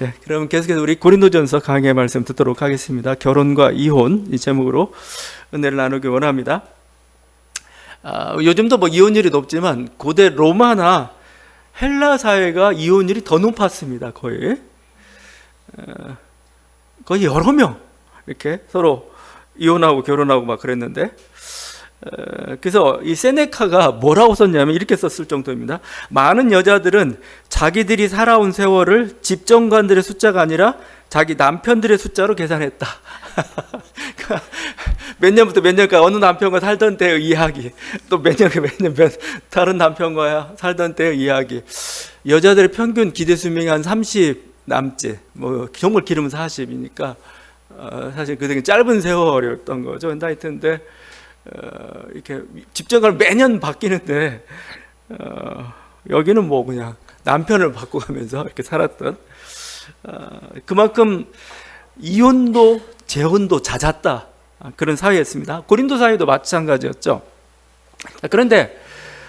예, 그럼 계속해서 우리 고린도전서 강의 말씀 듣도록 하겠습니다. 결혼과 이혼 이 제목으로 은혜를 나누기 원합니다. 요즘도 뭐 이혼율이 높지만 고대 로마나 헬라 사회가 이혼율이 더 높았습니다. 거의 여러 명 이렇게 서로 이혼하고 결혼하고 막 그랬는데, 그래서 이 세네카가 뭐라고 썼냐면 이렇게 썼을 정도입니다. 많은 여자들은 자기들이 살아온 세월을 집정관들의 숫자가 아니라 자기 남편들의 숫자로 계산했다. 몇 년부터 몇 년까지 어느 남편과 살던 때의 이야기, 또 몇 년 다른 남편과 살던 때의 이야기. 여자들의 평균 기대 수명이 한 30 남짓, 뭐 정말 기르면 40이니까 사실 그 되게 짧은 세월이었던 거죠. 근데 하여튼데 이렇게 집정관을 매년 바뀌는데 여기는 뭐 그냥 남편을 바꿔가면서 이렇게 살았던, 그만큼 이혼도 재혼도 잦았다, 그런 사회였습니다. 고린도 사회도 마찬가지였죠. 그런데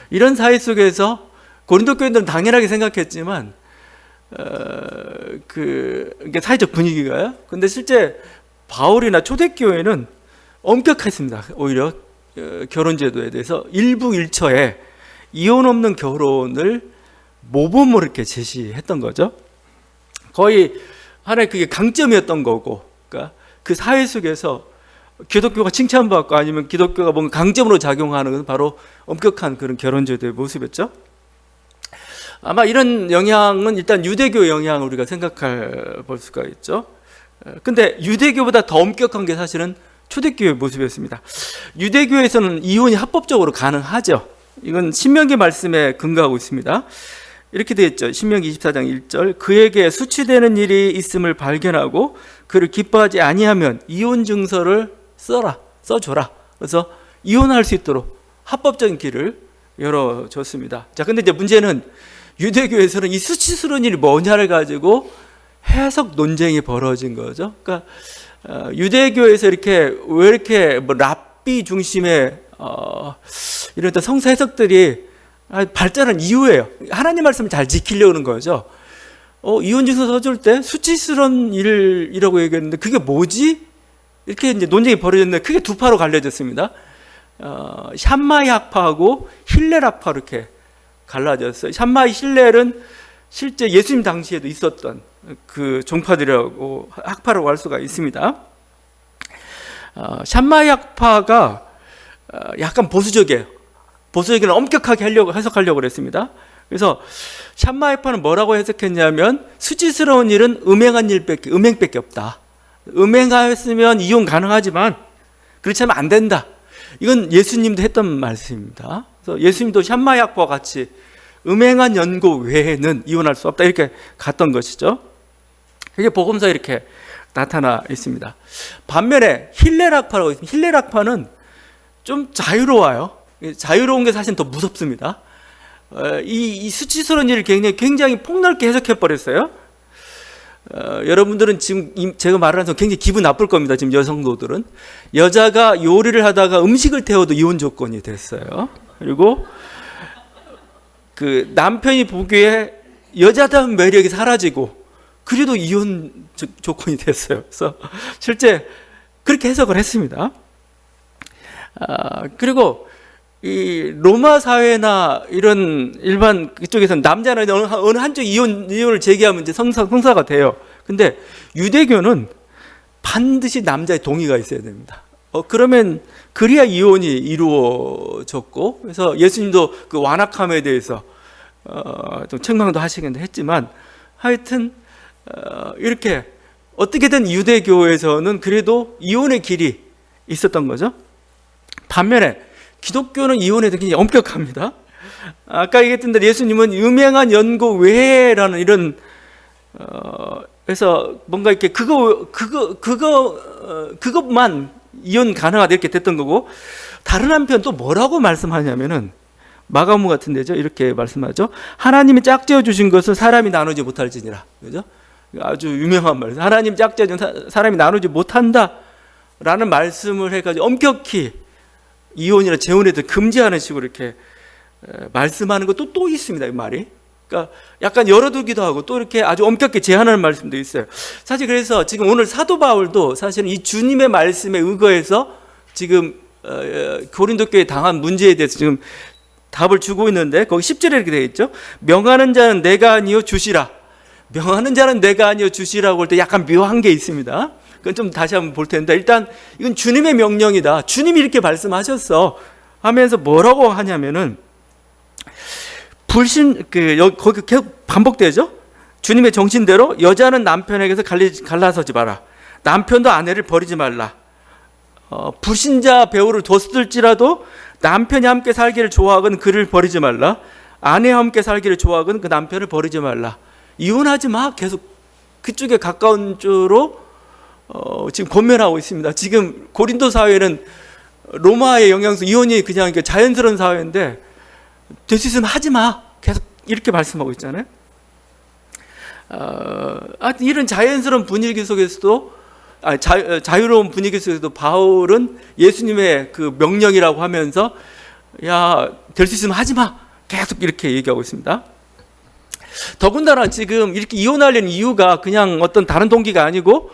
이런 사회 속에서 고린도 교인들은 당연하게 생각했지만 이게 사회적 분위기가요. 근데 실제 바울이나 초대교회는 엄격했습니다. 오히려 결혼제도에 대해서 일부일처에 이혼 없는 결혼을 모범으로 이렇게 제시했던 거죠. 거의 하나의 그게 강점이었던 거고, 그러니까 그 사회 속에서 기독교가 칭찬받고 아니면 기독교가 뭔가 강점으로 작용하는 것은 바로 엄격한 그런 결혼제도의 모습이었죠. 아마 이런 영향은 일단 유대교 영향을 우리가 생각해 볼 수가 있죠. 근데 유대교보다 더 엄격한 게 사실은 초대교회의 모습이었습니다. 유대교에서는 이혼이 합법적으로 가능하죠. 이건 신명기 말씀에 근거하고 있습니다. 이렇게 되어 있죠. 신명기 24장 1절, 그에게 수치되는 일이 있음을 발견하고 그를 기뻐하지 아니하면 이혼 증서를 써줘라. 그래서 이혼할 수 있도록 합법적인 길을 열어줬습니다. 자, 근데 이제 문제는 유대교에서는 이 수치스러운 일이 뭐냐를 가지고 해석 논쟁이 벌어진 거죠. 그러니까 유대교에서 왜 이렇게 뭐 랍비 중심의 이런 어떤 성서 해석들이 발전한 이유예요. 하나님 말씀을 잘 지키려고 하는 거죠. 이혼증서 써줄 때 수치스러운 일이라고 얘기했는데 그게 뭐지? 이렇게 이제 논쟁이 벌어졌는데 크게 두 파로 갈려졌습니다. 샴마이 학파하고 힐렐 학파 이렇게 갈라졌어요. 샴마이 힐렐은 실제 예수님 당시에도 있었던 그 종파들이라고 학파라고 할 수가 있습니다. 샴마이 학파가 약간 보수적이에요. 보수적인 엄격하게 해석하려고 그랬습니다. 그래서 샴마이 학파는 뭐라고 해석했냐면 수치스러운 일은 음행밖에 없다. 음행하였으면 이혼 가능하지만 그렇지 않으면 안 된다. 이건 예수님도 했던 말씀입니다. 그래서 예수님도 샴마이 학파와 같이 음행한 연고 외에는 이혼할 수 없다, 이렇게 갔던 것이죠. 이게 복음서에 이렇게 나타나 있습니다. 반면에 힐렐 학파라고 있습니다. 힐렐 학파는 좀 자유로워요. 자유로운 게 사실 더 무섭습니다. 이 수치스러운 일을 굉장히 폭넓게 해석해 버렸어요. 여러분들은 지금 제가 말하면서 굉장히 기분 나쁠 겁니다. 지금 여성도들은 여자가 요리를 하다가 음식을 태워도 이혼 조건이 됐어요. 그리고 그 남편이 보기에 여자다운 매력이 사라지고 그래도 이혼 조건이 됐어요. 그래서 실제 그렇게 해석을 했습니다. 그리고 이 로마 사회나 이런 일반 그쪽에서는 남자는 어느 한쪽 이혼을 제기하면 이제 성사가 돼요. 근데 유대교는 반드시 남자의 동의가 있어야 됩니다. 그래야 이혼이 이루어졌고, 그래서 예수님도 그 완악함에 대해서 좀 책망도 하시긴 했지만, 하여튼 이렇게 어떻게든 유대교에서는 그래도 이혼의 길이 있었던 거죠. 반면에 기독교는 이혼에 대해 굉장히 엄격합니다. 아까 얘기했던 대로 예수님은 음행한 연고 외라는 이런 그래서 뭔가 이렇게 그것만 이혼 가능하다 이렇게 됐던 거고, 다른 한편 또 뭐라고 말씀하냐면은 마가복음 같은 데죠. 이렇게 말씀하죠. 하나님이 짝지어 주신 것을 사람이 나누지 못할지니라. 그죠? 아주 유명한 말씀. 하나님 짝지어 준 사람이 나누지 못한다라는 말씀을 해가지고 엄격히 이혼이나 재혼에 대해 금지하는 식으로 이렇게 말씀하는 것도 또 있습니다. 이 말이. 그러니까 약간 열어두기도 하고 또 이렇게 아주 엄격하게 제한하는 말씀도 있어요. 사실 그래서 지금 오늘 사도 바울도 사실은 이 주님의 말씀에 의거해서 지금 고린도 교회에 당한 문제에 대해서 지금 답을 주고 있는데, 거기 10절에 이렇게 되어 있죠. 명하는 자는 내가 아니요 주시라. 명하는 자는 내가 아니요 주시라고 할 때 약간 묘한 게 있습니다. 그건 좀 다시 한번 볼 텐데, 일단 이건 주님의 명령이다, 주님이 이렇게 말씀하셨어 하면서 뭐라고 하냐면은, 거기 계속 반복되죠. 주님의 정신대로 여자는 남편에게서 갈라서지 마라. 남편도 아내를 버리지 말라. 불신자 배우를 뒀을지라도 남편이 함께 살기를 좋아하거든 그를 버리지 말라. 아내와 함께 살기를 좋아하거든 그 남편을 버리지 말라. 이혼하지 마. 계속 그쪽에 가까운 쪽으로 지금 권면하고 있습니다. 지금 고린도 사회는 로마의 영향서, 이혼이 그냥 자연스러운 사회인데 될 수 있으면 하지 마. 계속 이렇게 말씀하고 있잖아요. 이런 자연스러운 분위기 속에서도, 자유로운 분위기 속에서도 바울은 예수님의 그 명령이라고 하면서 야, 될 수 있으면 하지 마. 계속 이렇게 얘기하고 있습니다. 더군다나 지금 이렇게 이혼하려는 이유가 그냥 어떤 다른 동기가 아니고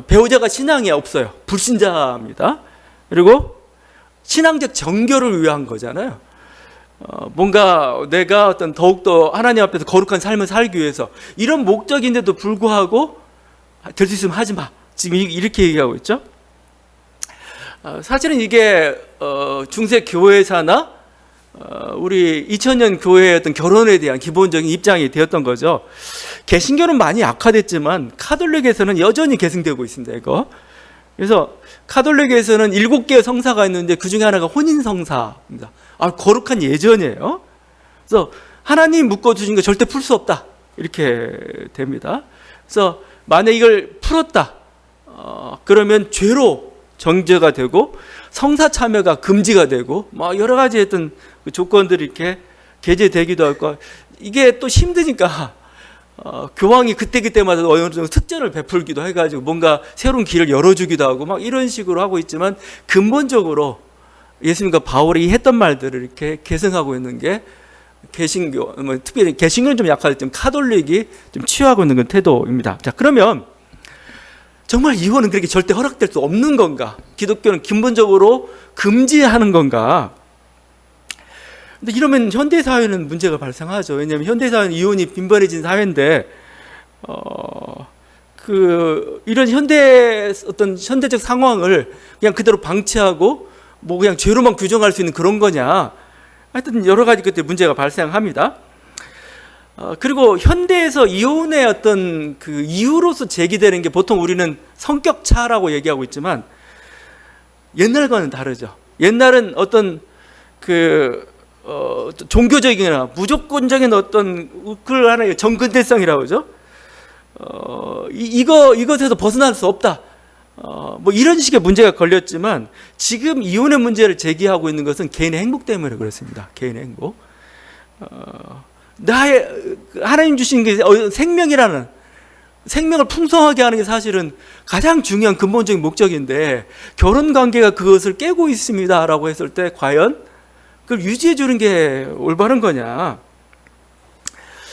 배우자가 신앙이 없어요. 불신자입니다. 그리고 신앙적 정결을 위한 거잖아요. 뭔가 내가 어떤 더욱더 하나님 앞에서 거룩한 삶을 살기 위해서, 이런 목적인데도 불구하고 될 수 있으면 하지 마. 지금 이렇게 얘기하고 있죠. 사실은 이게 중세 교회사나 우리 2000년 교회의 어떤 결혼에 대한 기본적인 입장이 되었던 거죠. 개신교는 많이 악화됐지만 카톨릭에서는 여전히 계승되고 있습니다. 이거. 그래서 카톨릭에서는 7개의 성사가 있는데 그 중에 하나가 혼인 성사입니다. 거룩한 예전이에요. 그래서 하나님 묶어주신 거 절대 풀 수 없다, 이렇게 됩니다. 그래서 만약 이걸 풀었다, 그러면 죄로 정죄가 되고 성사 참여가 금지가 되고 여러 가지 어떤 조건들이 이렇게 게재되기도 하고, 이게 또 힘드니까 교황이 그때마다 어느 정도 특전을 베풀기도 해가지고 뭔가 새로운 길을 열어주기도 하고 이런 식으로 하고 있지만, 근본적으로 예수님과 바울이 했던 말들을 이렇게 계승하고 있는 게 개신교, 특별히 개신교는 좀 약하지만 카톨릭이 좀 취하고 있는 건 태도입니다. 자, 그러면 정말 이혼은 그렇게 절대 허락될 수 없는 건가? 기독교는 근본적으로 금지하는 건가? 근데 이러면 현대 사회는 문제가 발생하죠. 왜냐하면 현대 사회는 이혼이 빈번해진 사회인데, 이런 현대적 상황을 그냥 그대로 방치하고 그냥 죄로만 규정할 수 있는 그런 거냐? 하여튼 여러 가지 그때 문제가 발생합니다. 그리고 현대에서 이혼의 어떤 그 이유로서 제기되는 게 보통 우리는 성격 차라고 얘기하고 있지만, 옛날과는 다르죠. 옛날은 어떤 종교적이나 무조건적인 어떤 그걸 하나의 정근대성이라고 하죠. 이것에서 벗어날 수 없다. 이런 식의 문제가 걸렸지만, 지금 이혼의 문제를 제기하고 있는 것은 개인의 행복 때문에 그렇습니다. 개인의 행복. 하나님 주신 게 생명이라는, 생명을 풍성하게 하는 게 사실은 가장 중요한 근본적인 목적인데, 결혼 관계가 그것을 깨고 있습니다라고 했을 때 과연 그걸 유지해 주는 게 올바른 거냐?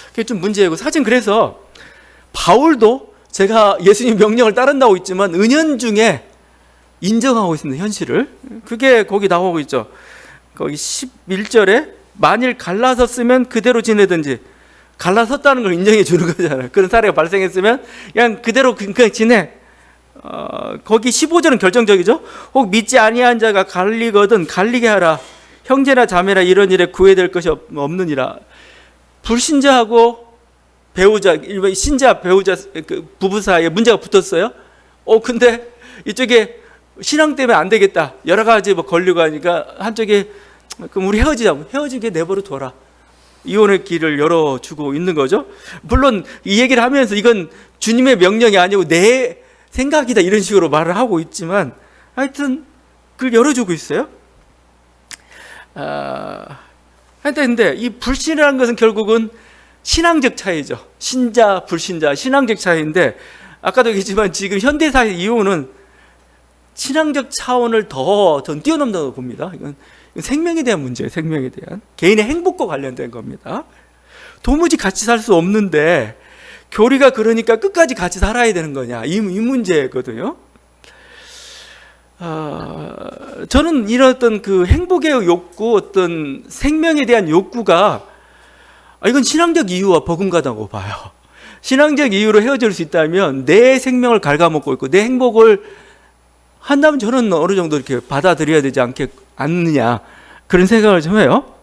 그게 좀 문제이고, 사실 그래서 바울도 제가 예수님 명령을 따른다고 있지만 은연중에 인정하고 있습니다. 현실을. 그게 거기 나오고 있죠. 거기 11절에 만일 갈라섰으면 그대로 지내든지, 갈라섰다는 걸 인정해 주는 거잖아요. 그런 사례가 발생했으면 그냥 그대로 그냥 지내. 거기 15절은 결정적이죠. 혹 믿지 아니한 자가 갈리거든 갈리게 하라. 형제나 자매나 이런 일에 구애될 것이 없느니라. 불신자하고 배우자, 일반 신자 배우자 부부 사이에 문제가 붙었어요. 근데 이쪽에 신앙 때문에 안 되겠다, 여러 가지 걸리고 하니까 한쪽에 그럼 우리 헤어지게 내버려 둬라. 이혼의 길을 열어주고 있는 거죠. 물론 이 얘기를 하면서 이건 주님의 명령이 아니고 내 생각이다, 이런 식으로 말을 하고 있지만, 하여튼 그걸 열어주고 있어요. 근데 이 불신이라는 것은 결국은 신앙적 차이죠. 신자, 불신자, 신앙적 차이인데, 아까도 얘기했지만 지금 현대사의 이혼은 신앙적 차원을 더 뛰어넘는다고 봅니다. 이건 생명에 대한 문제예요. 생명에 대한, 개인의 행복과 관련된 겁니다. 도무지 같이 살 수 없는데 교리가 그러니까 끝까지 같이 살아야 되는 거냐, 이 문제거든요. 저는 이런 어떤 그 행복의 욕구, 어떤 생명에 대한 욕구가 이건 신앙적 이유와 버금가다고 봐요. 신앙적 이유로 헤어질 수 있다면 내 생명을 갉아먹고 있고 내 행복을 한다면 저는 어느 정도 이렇게 받아들여야 되지 않느냐, 그런 생각을 좀 해요.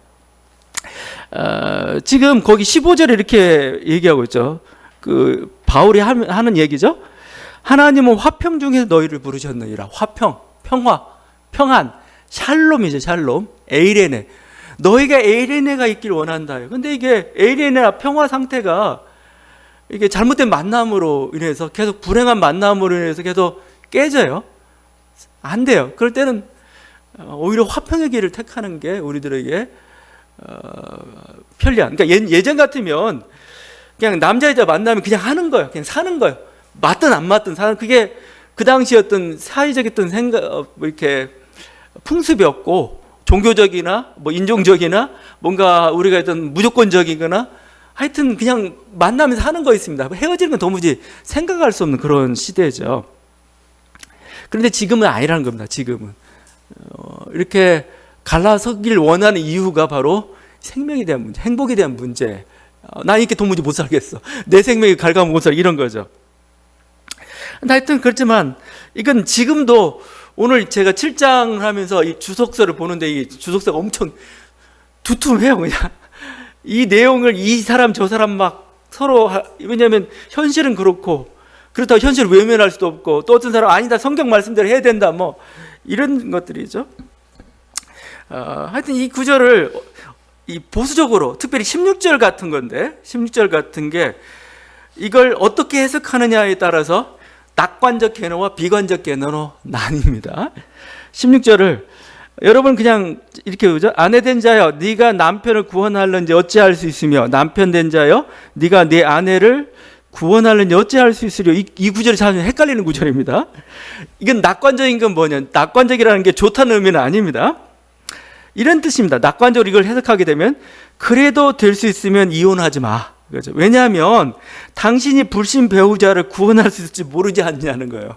지금 거기 15절에 이렇게 얘기하고 있죠. 그 바울이 하는 얘기죠. 하나님은 화평 중에서 너희를 부르셨느니라. 화평, 평화, 평안, 샬롬이죠. 샬롬, 에이레네. 너희가 에이레네가 있길 원한다. 근데 이게 에이레네나 평화 상태가 이게 잘못된 만남으로 인해서 계속 불행한 만남으로 인해서 계속 깨져요. 안 돼요. 그럴 때는 오히려 화평의 길을 택하는 게 우리들에게 편리한. 그러니까 예전 같으면 그냥 남자 여자 만나면 그냥 하는 거예요. 그냥 사는 거예요. 맞든 안 맞든 사는, 그게 그 당시 어떤 사회적인 생각, 이렇게 풍습이었고, 종교적이나 뭐 인종적이나 뭔가 우리가 어떤 무조건적이거나 하여튼 그냥 만나면서 하는 거였습니다. 헤어지는 건 도무지 생각할 수 없는 그런 시대죠. 그런데 지금은 아니라는 겁니다. 지금은 이렇게 갈라서길 원하는 이유가 바로 생명에 대한 문제, 행복에 대한 문제. 나 이렇게 도무지 못 살겠어. 내 생명이 갉아먹고 못 살아. 이런 거죠. 하여튼 그렇지만 이건 지금도 오늘 제가 7장을 하면서 이 주석서를 보는데 이 주석서가 엄청 두툼해요. 그냥 이 내용을 이 사람 저 사람 막 서로, 왜냐하면 현실은 그렇고 그렇다고 현실을 외면할 수도 없고, 또 어떤 사람 아니다 성경 말씀대로 해야 된다 뭐 이런 것들이죠. 하여튼 이 구절을 이 보수적으로, 특별히 16절 같은 건데, 16절 같은 게 이걸 어떻게 해석하느냐에 따라서 낙관적 개념과 비관적 개념으로 나뉩니다. 16절을 여러분 그냥 이렇게 보죠. 아내 된 자여 네가 남편을 구원하려는지 어찌할 수 있으며, 남편 된 자여 네가 네 아내를 구원하려는지 어찌할 수 있으려. 이 구절이 참 헷갈리는 구절입니다. 이건 낙관적인 건 뭐냐, 낙관적이라는 게 좋다는 의미는 아닙니다. 이런 뜻입니다. 낙관적으로 이걸 해석하게 되면 그래도 될 수 있으면 이혼하지 마. 그렇죠? 왜냐하면 당신이 불신 배우자를 구원할 수 있을지 모르지 않냐는 거예요.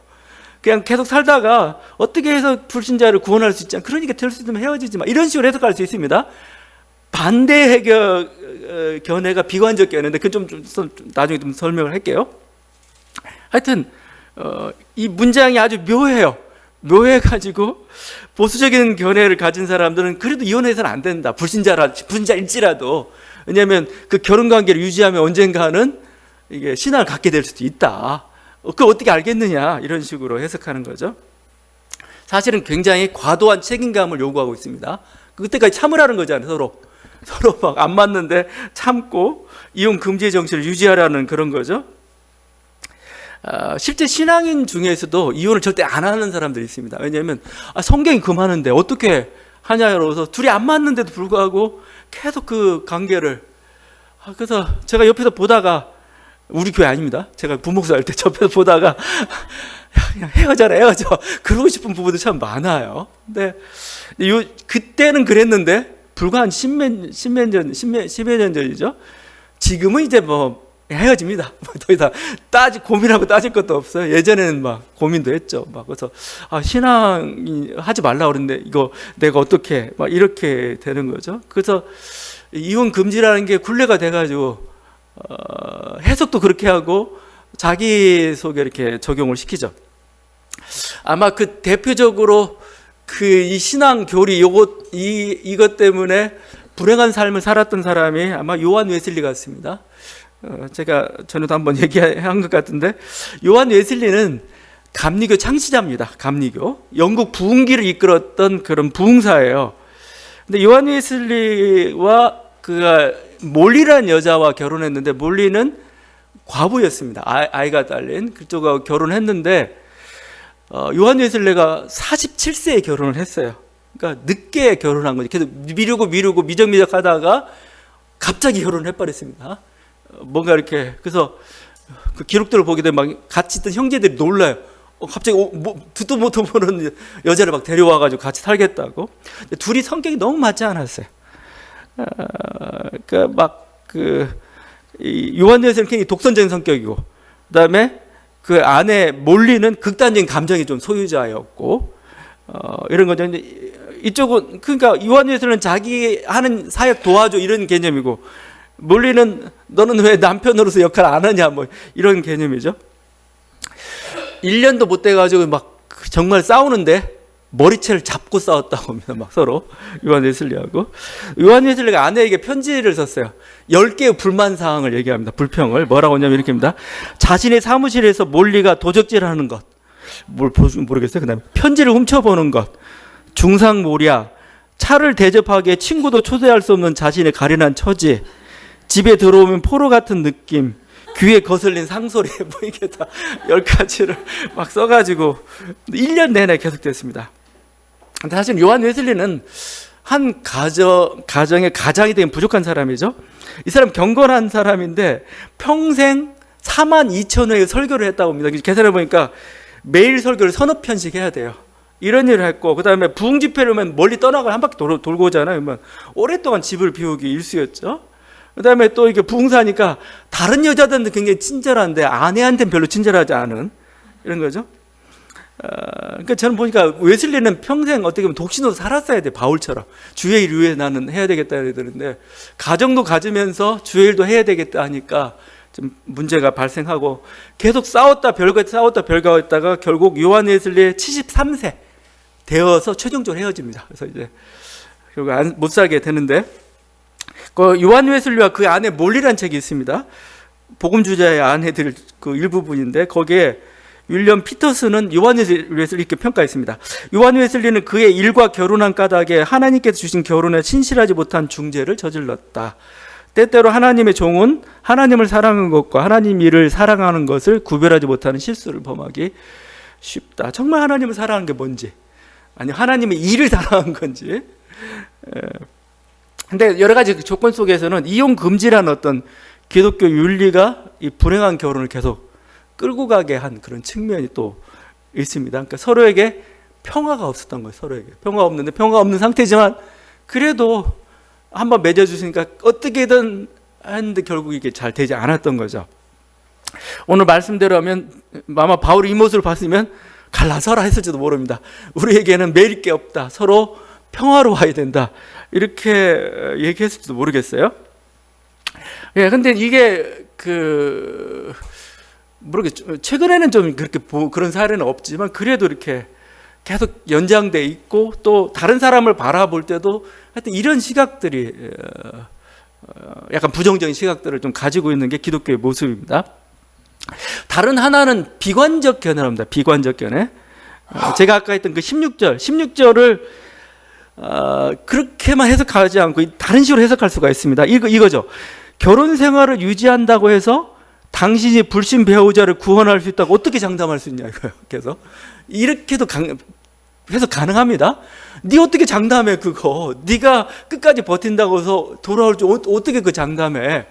그냥 계속 살다가 어떻게 해서 불신자를 구원할 수 있지 않냐. 그러니까 될 수 있으면 헤어지지 마. 이런 식으로 해석할 수 있습니다. 반대 견해가 비관적 견해인데 그건 좀 나중에 좀 설명을 할게요. 하여튼 이 문장이 아주 묘해요. 묘해가지고 보수적인 견해를 가진 사람들은 그래도 이혼해서는 안 된다. 불신자일지라도. 왜냐하면 그 결혼관계를 유지하면 언젠가는 이게 신앙을 갖게 될 수도 있다. 그걸 어떻게 알겠느냐, 이런 식으로 해석하는 거죠. 사실은 굉장히 과도한 책임감을 요구하고 있습니다. 그때까지 참으라는 거잖아요. 서로 막 안 맞는데 참고 이혼 금지의 정신을 유지하라는 그런 거죠. 실제 신앙인 중에서도 이혼을 절대 안 하는 사람들이 있습니다. 왜냐하면 성경이 금하는데 어떻게 하냐로서 둘이 안 맞는데도 불구하고 계속 그 관계를. 그래서 제가 옆에서 보다가, 우리 교회 아닙니다. 제가 부목사 할 때 옆에서 보다가 그냥 헤어져 그러고 싶은 부부도 참 많아요. 근데 그때는 그랬는데 불과 한 십여 년 전이죠. 지금은 이제 뭐 헤어집니다. 더 이상 고민하고 따질 것도 없어요. 예전에는 막 고민도 했죠. 막 그래서 신앙이 하지 말라 그러는데 이거 내가 어떻게 막 이렇게 되는 거죠. 그래서 이혼 금지라는 게 굴레가 돼가지고 해석도 그렇게 하고 자기 속에 이렇게 적용을 시키죠. 아마 그 대표적으로 이 신앙 교리 이것 때문에 불행한 삶을 살았던 사람이 아마 요한 웨슬리 같습니다. 제가 전에도 한번 얘기한 것 같은데, 요한 웨슬리는 감리교 창시자입니다. 감리교 영국 부흥기를 이끌었던 그런 부흥사예요. 근데 요한 웨슬리와 그가 몰리라는 여자와 결혼했는데, 몰리는 과부였습니다. 아이가 딸린 그쪽하고 결혼했는데, 요한 웨슬리가 47세에 결혼을 했어요. 그러니까 늦게 결혼한 거죠. 계속 미루고 미적미적 하다가 갑자기 결혼을 해버렸습니다. 뭔가 이렇게. 그래서 그 기록들을 보게 되면 막 같이 있던 형제들이 놀라요. 갑자기 듣도 못도 보는 여자를 막 데려와가지고 같이 살겠다고. 둘이 성격이 너무 맞지 않았어요. 이 요한에서는 굉장히 독선적인 성격이고, 그다음에 그 아내 몰리는 극단적인 감정이 좀 소유자였고, 이런 거죠. 이쪽은 그러니까 요한에서는 자기 하는 사역 도와줘 이런 개념이고, 몰리는 너는 왜 남편으로서 역할 안 하냐 뭐 이런 개념이죠. 1년도 못 돼가지고 막 정말 싸우는데 머리채를 잡고 싸웠다고 합니다. 막 서로 요한 웨슬리하고. 요한 웨슬리가 아내에게 편지를 썼어요. 10개의 불만 사항을 얘기합니다. 불평을 뭐라고 하냐면 이렇게입니다. 자신의 사무실에서 몰리가 도적질하는 것, 뭘 모르겠어요. 그다음에 편지를 훔쳐보는 것, 중상모략, 차를 대접하기에 친구도 초대할 수 없는 자신의 가련한 처지, 집에 들어오면 포로 같은 느낌, 귀에 거슬린 상소리, 뭐 이게 다 10가지를 막 써가지고 1년 내내 계속됐습니다. 근데 사실 요한 웨슬리는 한 가정의 가장이 되긴 부족한 사람이죠. 이 사람 경건한 사람인데 평생 42,000회의 설교를 했다고 합니다. 계산해 보니까 매일 설교를 서너 편씩 해야 돼요. 이런 일을 했고, 그 다음에 부흥 집회를 하면 멀리 떠나가 한 바퀴 돌고 오잖아요. 그러면 오랫동안 집을 비우기 일쑤였죠. 그 다음에 또 이게 부흥사니까 다른 여자들한테 굉장히 친절한데 아내한테는 별로 친절하지 않은 이런 거죠. 그러니까 저는 보니까 웨슬리는 평생 어떻게 보면 독신으로 살았어야 돼. 바울처럼 주의 일 위해 나는 해야 되겠다 이러는데, 가정도 가지면서 주의 일도 해야 되겠다 하니까 좀 문제가 발생하고 계속 싸웠다 별거했다가 결국 요한 웨슬리의 73세 되어서 최종적으로 헤어집니다. 그래서 이제 결국 못 살게 되는데, 그 요한 웨슬리와 그 아내 몰리라는 책이 있습니다. 복음 주자의 아내들 그 일부분인데, 거기에 윌리엄 피터스는 요한 웨슬리 이렇게 평가했습니다. 요한 웨슬리는 그의 일과 결혼한 까닭에 하나님께서 주신 결혼에 신실하지 못한 중죄를 저질렀다. 때때로 하나님의 종은 하나님을 사랑하는 것과 하나님 일을 사랑하는 것을 구별하지 못하는 실수를 범하기 쉽다. 정말 하나님을 사랑하는 게 뭔지, 아니 하나님의 일을 사랑하는 건지. 근데 여러 가지 조건 속에서는 이혼 금지라는 어떤 기독교 윤리가 이 불행한 결혼을 계속 끌고 가게 한 그런 측면이 또 있습니다. 그러니까 서로에게 평화가 없었던 거예요. 서로에게 평화 없는 상태지만 그래도 한번 맺어주시니까 어떻게든 했는데 결국 이게 잘 되지 않았던 거죠. 오늘 말씀대로 하면 아마 바울이 이 모습을 봤으면 갈라서라 했을지도 모릅니다. 우리에게는 매일 게 없다. 서로 평화로워야 된다. 이렇게 얘기했을지도 모르겠어요. 예, 근데 이게 모르겠죠. 최근에는 좀 그렇게 그런 사례는 없지만 그래도 이렇게 계속 연장돼 있고, 또 다른 사람을 바라볼 때도 하여튼 이런 시각들이 약간 부정적인 시각들을 좀 가지고 있는 게 기독교의 모습입니다. 다른 하나는 비관적 견해랍니다. 비관적 견해. 제가 아까 했던 그 16절을 그렇게만 해석하지 않고 다른 식으로 해석할 수가 있습니다. 이거죠. 결혼 생활을 유지한다고 해서 당신이 불신 배우자를 구원할 수 있다고 어떻게 장담할 수 있냐 이거예요. 그래서 이렇게도 해석 가능합니다. 네 어떻게 장담해 그거? 네가 끝까지 버틴다고 해서 돌아올 줄 어떻게 그 장담해?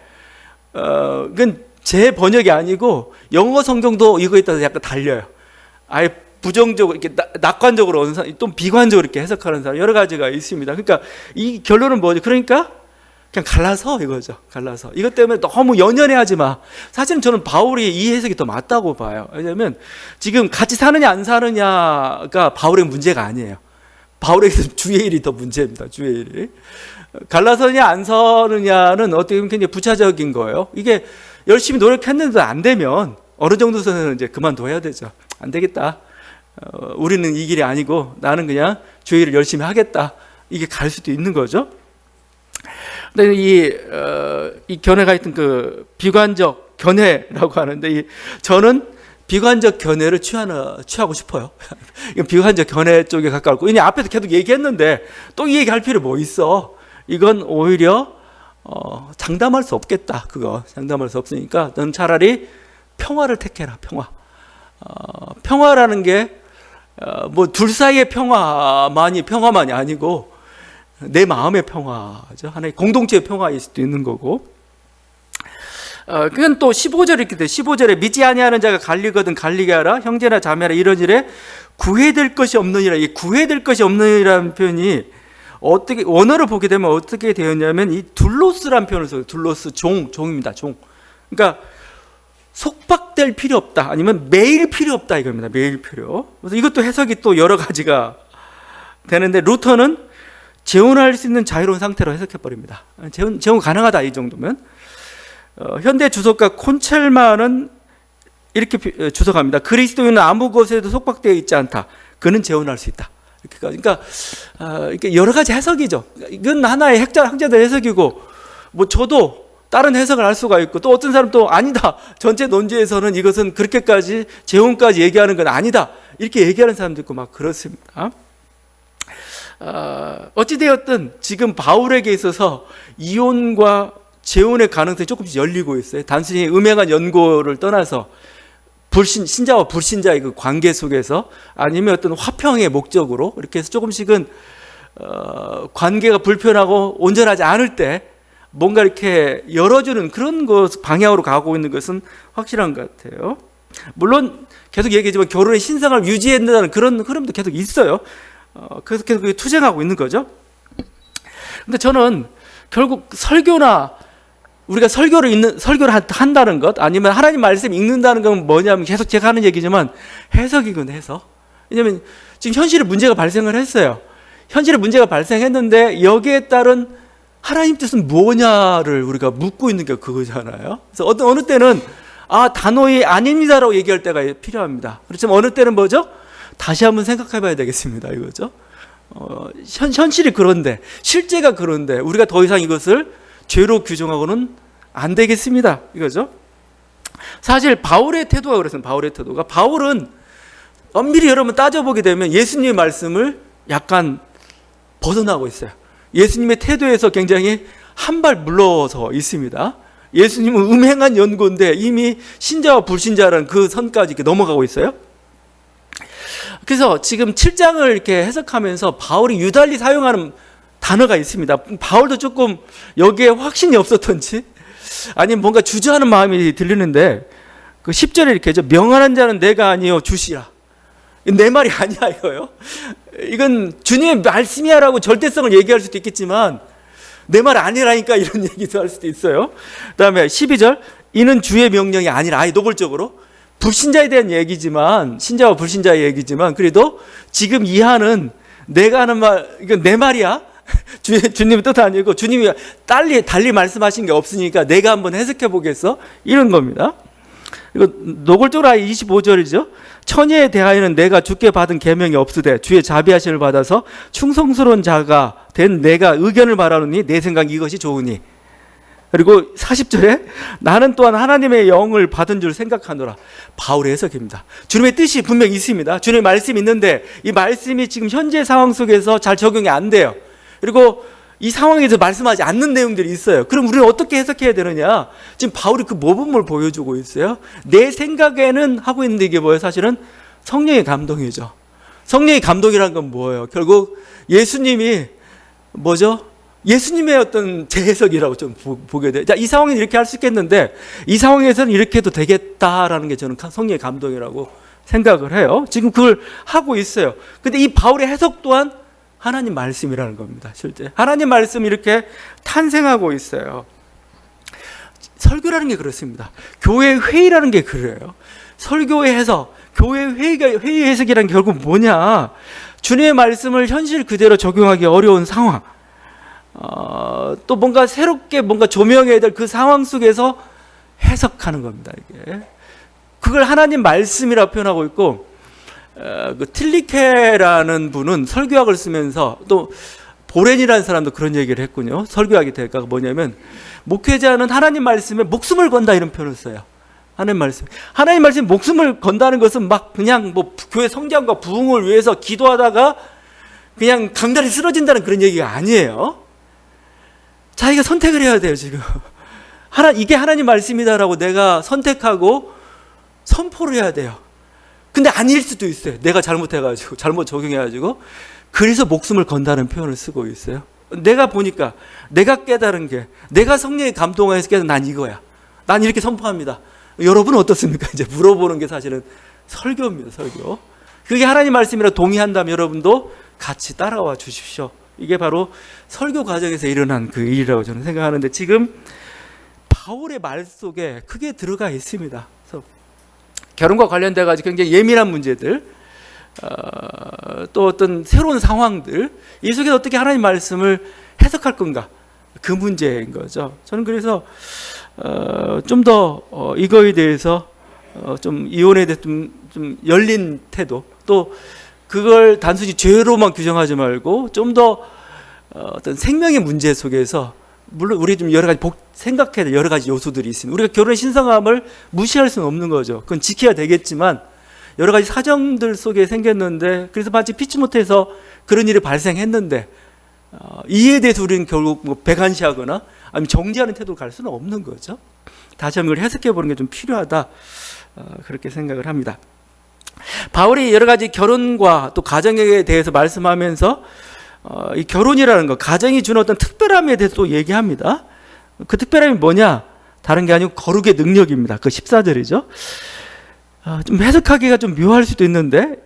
그건 제 번역이 아니고 영어 성경도 이거에 따라서 약간 달려요. 아예 부정적으로 이렇게 낙관적으로 어느 사람, 또 비관적으로 이렇게 해석하는 사람 여러 가지가 있습니다. 그러니까 이 결론은 뭐죠? 그러니까 그냥 갈라서 이거죠. 갈라서. 이것 때문에 너무 연연해하지 마. 사실은 저는 바울이 이 해석이 더 맞다고 봐요. 왜냐하면 지금 같이 사느냐 안 사느냐가 바울의 문제가 아니에요. 바울에게서 주의 일이 더 문제입니다. 주의 일이. 갈라서냐 안 서느냐는 어떻게 보면 굉장히 부차적인 거예요. 이게 열심히 노력했는데도 안 되면 어느 정도 선에는 이제 그만둬야 되죠. 안 되겠다. 우리는 이 길이 아니고 나는 그냥 주의 일을 열심히 하겠다. 이게 갈 수도 있는 거죠. 근데 이 견해가 있던 그 비관적 견해라고 하는데, 저는 비관적 견해를 취하고 싶어요. 비관적 견해 쪽에 가까웠고, 이제 앞에서 계속 얘기했는데 또 이 얘기할 필요 뭐 있어? 이건 오히려 장담할 수 없겠다. 그거 장담할 수 없으니까 넌 차라리 평화를 택해라. 평화라는 게 뭐 둘 사이의 평화만이 아니고 내 마음의 평화죠. 하나의 공동체의 평화일 수도 있는 거고. 그건 또 15절에 이렇게 돼. 15절에 믿지 아니하는 자가 갈리거든 갈리게 하라. 형제나 자매라 이런 일에 구애될 것이 없느니라. 이 구애될 것이 없느니라는 표현이 어떻게 원어를 보게 되면 어떻게 되었냐면 이 둘로스란 표현을 써요. 둘로스 종입니다. 종. 그러니까 속박될 필요 없다, 아니면 매일 필요 없다 이겁니다. 매일 필요. 그래서 이것도 해석이 또 여러 가지가 되는데, 루터는 재혼할 수 있는 자유로운 상태로 해석해 버립니다. 재혼 가능하다 이 정도면. 현대 주석가 콘첼만은 이렇게 주석합니다. 그리스도인은 아무 것에도 속박되어 있지 않다. 그는 재혼할 수 있다. 그러니까 여러 가지 해석이죠. 이건 하나의 학자들 해석이고, 뭐 저도 다른 해석을 할 수가 있고, 또 어떤 사람 또 아니다, 전체 논지에서는 이것은 그렇게까지 재혼까지 얘기하는 건 아니다, 이렇게 얘기하는 사람도 있고 막 그렇습니다. 어찌되었든 지금 바울에게 있어서 이혼과 재혼의 가능성이 조금씩 열리고 있어요. 단순히 음행한 연고를 떠나서 신자와 불신자의 그 관계 속에서, 아니면 어떤 화평의 목적으로 이렇게 해서 조금씩은 관계가 불편하고 온전하지 않을 때 뭔가 이렇게 열어주는 그런 것 방향으로 가고 있는 것은 확실한 것 같아요. 물론 계속 얘기하지만 결혼의 신성을 유지해야 된다는 그런 흐름도 계속 있어요. 그래서 계속 투쟁하고 있는 거죠. 근데 저는 결국 설교나 우리가 설교를 한다는 것, 아니면 하나님 말씀 읽는다는 건 뭐냐면, 계속 제가 하는 얘기지만 해석이군, 해석. 왜냐하면 지금 현실에 문제가 발생을 했어요. 현실에 문제가 발생했는데 여기에 따른 하나님 뜻은 뭐냐를 우리가 묻고 있는 게 그거잖아요. 그래서 어느 때는 단호히 아닙니다라고 얘기할 때가 필요합니다. 그렇지만 어느 때는 뭐죠? 다시 한번 생각해 봐야 되겠습니다, 이거죠. 현실이 그런데, 실제가 그런데 우리가 더 이상 이것을 죄로 규정하고는 안 되겠습니다, 이거죠. 사실 바울의 태도가 그랬습니다. 바울은 엄밀히 여러분 따져보게 되면 예수님의 말씀을 약간 벗어나고 있어요. 예수님의 태도에서 굉장히 한 발 물러서 있습니다. 예수님은 음행한 연고인데 이미 신자와 불신자라는 그 선까지 이렇게 넘어가고 있어요. 그래서 지금 7장을 이렇게 해석하면서 바울이 유달리 사용하는 단어가 있습니다. 바울도 조금 여기에 확신이 없었던지, 아니면 뭔가 주저하는 마음이 들리는데, 그 10절에 이렇게 하죠. 명하는 자는 내가 아니요 주시라. 내 말이 아니야 이거요. 이건 주님의 말씀이야라고 절대성을 얘기할 수도 있겠지만, 내 말 아니라니까 이런 얘기도 할 수도 있어요. 그 다음에 12절, 이는 주의 명령이 아니라, 노골적으로 불신자에 대한 얘기지만, 신자와 불신자의 얘기지만, 그래도 지금 이하는 내가 하는 말, 이건 내 말이야. 주님의 뜻 아니고 주님이 달리 말씀하신 게 없으니까 내가 한번 해석해 보겠어, 이런 겁니다. 이거 노골적으로 25절이죠. 처녀에 대하여는 내가 주께 받은 계명이 없으되 주의 자비하심을 받아서 충성스러운 자가 된 내가 의견을 말하노니 내 생각 이것이 좋으니. 그리고 40절에 나는 또한 하나님의 영을 받은 줄 생각하노라. 바울의 해석입니다. 주님의 뜻이 분명히 있습니다. 주님의 말씀이 있는데 이 말씀이 지금 현재 상황 속에서 잘 적용이 안 돼요. 그리고 이 상황에서 말씀하지 않는 내용들이 있어요. 그럼 우리는 어떻게 해석해야 되느냐? 지금 바울이 그 모범을 보여주고 있어요. 내 생각에는 하고 있는데, 이게 뭐예요? 사실은 성령의 감동이죠. 성령의 감동이란 건 뭐예요? 결국 예수님이 뭐죠? 예수님의 어떤 재해석이라고 좀 보게 돼요. 자, 이 상황은 이렇게 할 수 있겠는데 이 상황에서는 이렇게 해도 되겠다라는 게 저는 성령의 감동이라고 생각을 해요. 지금 그걸 하고 있어요. 근데 이 바울의 해석 또한 하나님 말씀이라는 겁니다. 실제 하나님 말씀이 이렇게 탄생하고 있어요. 설교라는 게 그렇습니다. 교회 회의라는 게 그래요. 설교의 해석, 교회 회의 해석이란 게 결국 뭐냐? 주님의 말씀을 현실 그대로 적용하기 어려운 상황, 또 뭔가 새롭게 뭔가 조명해야 될 그 상황 속에서 해석하는 겁니다. 이게 그걸 하나님 말씀이라고 표현하고 있고, 그 틸리케라는 분은 설교학을 쓰면서, 또 보렌이라는 사람도 그런 얘기를 했군요. 설교학이 될까가 뭐냐면, 목회자는 하나님 말씀에 목숨을 건다, 이런 표현을 써요. 하나님 말씀에 목숨을 건다는 것은 막 그냥 뭐 교회 성장과 부흥을 위해서 기도하다가 그냥 강다리 쓰러진다는 그런 얘기가 아니에요. 자기가 선택을 해야 돼요. 지금 이게 하나님 말씀이다라고 내가 선택하고 선포를 해야 돼요. 근데 아닐 수도 있어요. 내가 잘못해가지고 잘못 적용해가지고. 그래서 목숨을 건다는 표현을 쓰고 있어요. 내가 보니까, 내가 깨달은 게, 내가 성령의 감동하여서 깨달은, 난 이거야, 난 이렇게 선포합니다. 여러분은 어떻습니까? 이제 물어보는 게 사실은 설교입니다. 설교. 그게 하나님 말씀이라 동의한다면 여러분도 같이 따라와 주십시오. 이게 바로 설교 과정에서 일어난 그 일이라고 저는 생각하는데, 지금 바울의 말 속에 크게 들어가 있습니다. 그래서 결혼과 관련돼 가지고 굉장히 예민한 문제들, 또 어떤 새로운 상황들, 이 속에서 어떻게 하나님 말씀을 해석할 건가, 그 문제인 거죠. 저는 그래서 좀 더 이거에 대해서 좀 이혼에 대해서 좀 열린 태도, 또 그걸 단순히 죄로만 규정하지 말고 좀 더 어떤 생명의 문제 속에서, 물론 우리 좀 여러 가지 생각해야 될 여러 가지 요소들이 있습니다. 우리가 결혼의 신성함을 무시할 수는 없는 거죠. 그건 지켜야 되겠지만 여러 가지 사정들 속에 생겼는데, 그래서 마치 피치 못해서 그런 일이 발생했는데 이에 대해서 우리는 결국 뭐 배관시하거나 아니면 정지하는 태도로 갈 수는 없는 거죠. 다시 한번 해석해 보는 게 좀 필요하다, 그렇게 생각을 합니다. 바울이 여러 가지 결혼과 또 가정에 대해서 말씀하면서 이 결혼이라는 것, 가정이 주는 어떤 특별함에 대해서 또 얘기합니다. 그 특별함이 뭐냐? 다른 게 아니고 거룩의 능력입니다. 그 14절이죠. 좀 해석하기가 좀 묘할 수도 있는데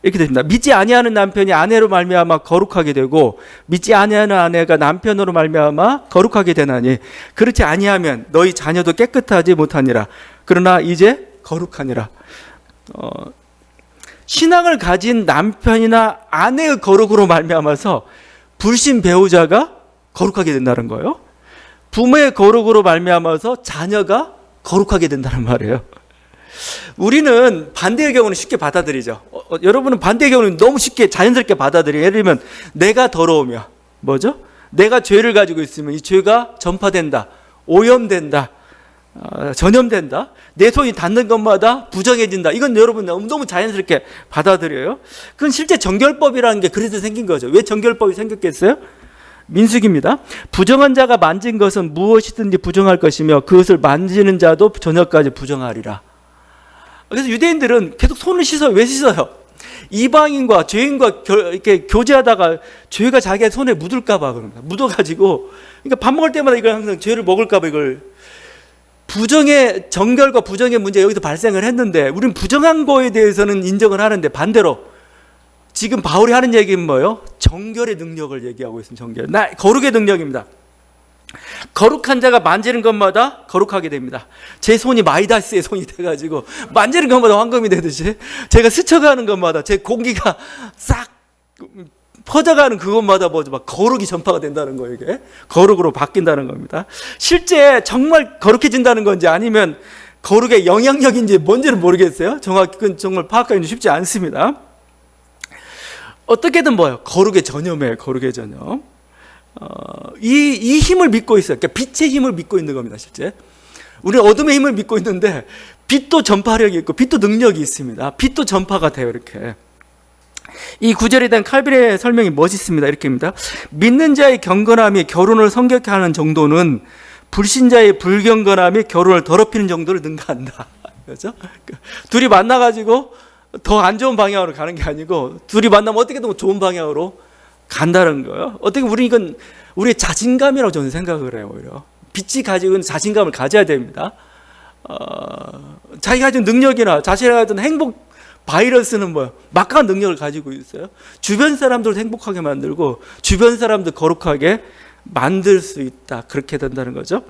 이렇게 됩니다. 믿지 아니하는 남편이 아내로 말미암아 거룩하게 되고 믿지 아니하는 아내가 남편으로 말미암아 거룩하게 되나니 그렇지 아니하면 너희 자녀도 깨끗하지 못하니라. 그러나 이제 거룩하니라. 신앙을 가진 남편이나 아내의 거룩으로 말미암아서 불신 배우자가 거룩하게 된다는 거예요. 부모의 거룩으로 말미암아서 자녀가 거룩하게 된다는 말이에요. 우리는 반대의 경우는 쉽게 받아들이죠. 여러분은 반대의 경우는 너무 쉽게 자연스럽게 받아들여요. 예를 들면 내가 더러우면 뭐죠? 내가 죄를 가지고 있으면 이 죄가 전파된다, 오염된다, 전염된다, 내 손이 닿는 것마다 부정해진다. 이건 여러분 너무 자연스럽게 받아들여요. 그건 실제 정결법이라는 게 그래서 생긴 거죠. 왜 정결법이 생겼겠어요? 민수기입니다. 부정한 자가 만진 것은 무엇이든지 부정할 것이며 그것을 만지는 자도 저녁까지 부정하리라. 그래서 유대인들은 계속 손을 씻어요. 왜 씻어요? 이방인과 죄인과 이렇게 교제하다가 죄가 자기 손에 묻을까봐 그럽니다. 묻어가지고, 그러니까 밥 먹을 때마다 이걸 항상 죄를 먹을까봐 이걸, 부정의 정결과 부정의 문제 여기서 발생을 했는데, 우리는 부정한 거에 대해서는 인정을 하는데 반대로 지금 바울이 하는 얘기는 뭐예요? 정결의 능력을 얘기하고 있습니다. 정결, 거룩의 능력입니다. 거룩한 자가 만지는 것마다 거룩하게 됩니다. 제 손이 마이다스의 손이 돼가지고 만지는 것마다 황금이 되듯이 제가 스쳐가는 것마다 제 공기가 싹 퍼져가는 그것마다 막 거룩이 전파가 된다는 거예요. 이게 거룩으로 바뀐다는 겁니다. 실제 정말 거룩해진다는 건지 아니면 거룩의 영향력인지 뭔지는 모르겠어요. 정확히 그건 정말 파악하기는 쉽지 않습니다. 어떻게든 뭐예요? 거룩의 전염이에요. 거룩의 전염. 이 힘을 믿고 있어요. 그러니까 빛의 힘을 믿고 있는 겁니다. 실제 우리는 어둠의 힘을 믿고 있는데 빛도 전파력이 있고 빛도 능력이 있습니다. 빛도 전파가 돼요. 이렇게 이 구절에 대한 칼빈의 설명이 멋있습니다. 이렇게입니다. 믿는 자의 경건함이 결혼을 성격케 하는 정도는 불신자의 불경건함이 결혼을 더럽히는 정도를 능가한다. 그렇죠? 둘이 만나가지고 더 안 좋은 방향으로 가는 게 아니고 둘이 만나면 어떻게든 좋은 방향으로 간다는 거예요. 어떻게 우리 이건 우리의 자신감이라고 저는 생각을 해요. 오히려 빛이 가지고 있는 자신감을 가져야 됩니다. 자기가 가진 능력이나 자신이 가진 행복 바이러스는 뭐예요? 막강한 능력을 가지고 있어요. 주변 사람들을 행복하게 만들고 주변 사람들 거룩하게 만들 수 있다. 그렇게 된다는 거죠.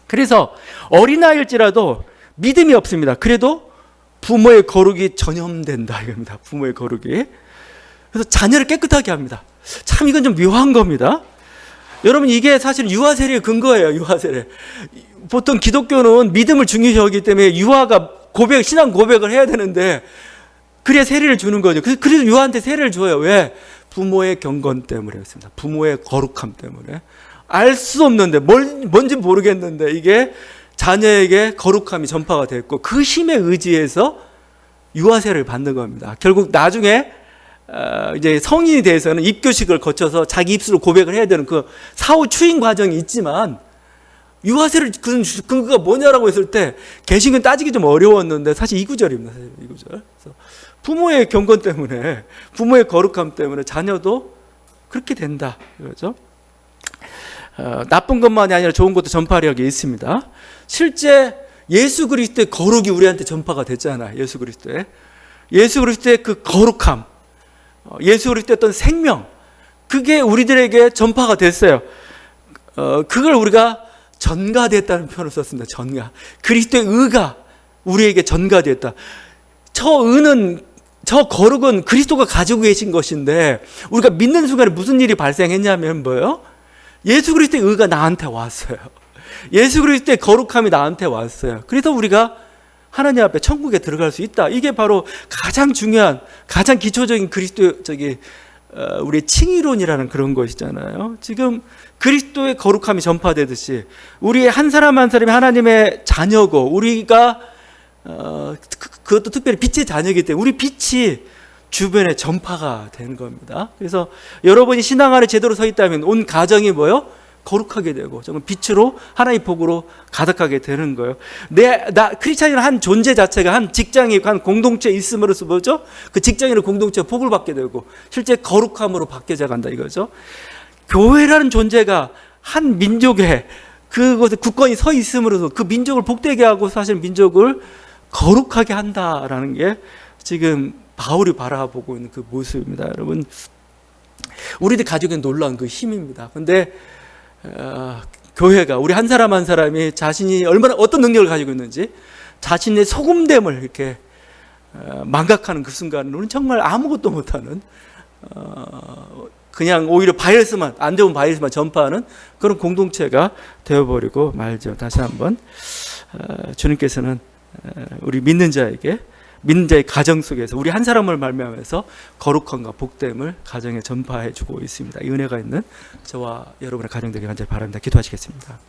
그래서 어린아이일지라도 믿음이 없습니다. 그래도 부모의 거룩이 전염된다 이겁니다. 부모의 거룩이. 그래서 자녀를 깨끗하게 합니다. 참 이건 좀 묘한 겁니다. 여러분 이게 사실 유아 세례의 근거예요. 유아 세례. 보통 기독교는 믿음을 중요시 여기기 때문에 유아가 신앙 고백을 해야 되는데 그래야 세례를 주는 거죠. 그래서 유아한테 세례를 줘요. 왜? 부모의 경건 때문에 그렇습니다. 부모의 거룩함 때문에. 알 수 없는데 뭔지 모르겠는데 이게 자녀에게 거룩함이 전파가 됐고 그 힘에 의지해서 유아 세례를 받는 겁니다. 결국 나중에 이제 성인이 돼서는 입교식을 거쳐서 자기 입술로 고백을 해야 되는 그 사후 추인 과정이 있지만 유아세를 근거가 뭐냐라고 했을 때 개신교는 따지기 좀 어려웠는데 사실 이 구절입니다. 사실 이 구절. 그래서 부모의 경건 때문에 부모의 거룩함 때문에 자녀도 그렇게 된다. 그렇죠? 나쁜 것만이 아니라 좋은 것도 전파력이 있습니다. 실제 예수 그리스도의 거룩이 우리한테 전파가 됐잖아요. 예수 그리스도의 그 거룩함, 예수 그리스도의 어떤 생명, 그게 우리들에게 전파가 됐어요. 그걸 우리가 전가됐다는 표현을 썼습니다. 전가. 그리스도의 의가 우리에게 전가됐다. 저 거룩은 그리스도가 가지고 계신 것인데 우리가 믿는 순간에 무슨 일이 발생했냐면 뭐예요? 예수 그리스도의 의가 나한테 왔어요. 예수 그리스도의 거룩함이 나한테 왔어요. 그래서 우리가 하나님 앞에 천국에 들어갈 수 있다. 이게 바로 가장 중요한, 가장 기초적인 우리의 칭의론이라는 그런 것이잖아요. 지금 그리스도의 거룩함이 전파되듯이 우리의 한 사람 한 사람이 하나님의 자녀고 우리가 그것도 특별히 빛의 자녀이기 때문에 우리 빛이 주변에 전파가 되는 겁니다. 그래서 여러분이 신앙 안에 제대로 서 있다면 온 가정이 뭐요? 거룩하게 되고 정말 빛으로 하나의 복으로 가득하게 되는 거예요. 크리스찬이라는 한 존재 자체가 한 직장이 한 공동체에 있음으로써 뭐죠? 그 직장이나 공동체가 복을 받게 되고 실제 거룩함으로 바뀌어져 간다 이거죠. 교회라는 존재가 한 민족에 그것에 굳건히 서 있음으로써 그 민족을 복되게 하고 사실 민족을 거룩하게 한다라는 게 지금 바울이 바라보고 있는 그 모습입니다. 여러분, 우리들 가지고 있는 놀라운 그 힘입니다. 근데 교회가 우리 한 사람 한 사람이 자신이 얼마나 어떤 능력을 가지고 있는지 자신의 소금됨을 이렇게 망각하는 그 순간은 우리는 정말 아무것도 못하는 그냥 오히려 바이러스만, 안 좋은 바이러스만 전파하는 그런 공동체가 되어버리고 말죠. 다시 한번 주님께서는 우리 믿는 자의 가정 속에서 우리 한 사람을 말미암아서 거룩함과 복됨을 가정에 전파해 주고 있습니다. 이 은혜가 있는 저와 여러분의 가정들이 간절히 바랍니다. 기도하시겠습니다.